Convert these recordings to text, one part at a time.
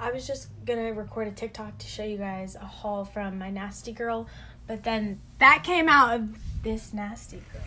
I was just gonna record a TikTok to show you guys a haul from my nasty girl, but then that came out of this nasty girl.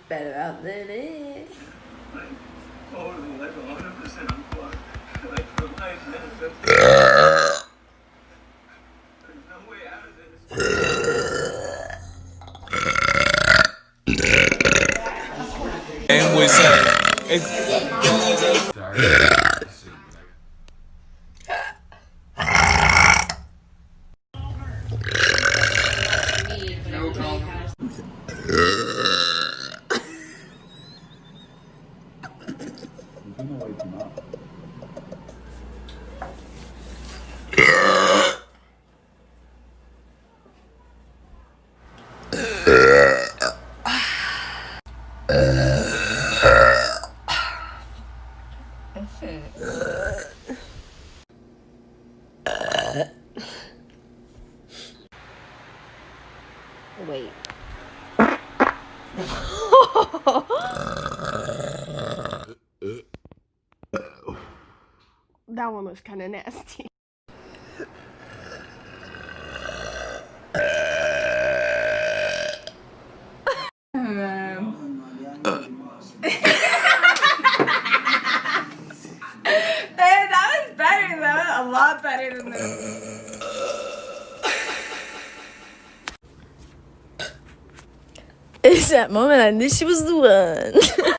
Better out than it. Totally, like 100% unplugged. Like for life, manifest. There's no way out of this. And we say, Wait. That one was kind of nasty. That was better though, a lot better than this. It's that moment I knew she was the one.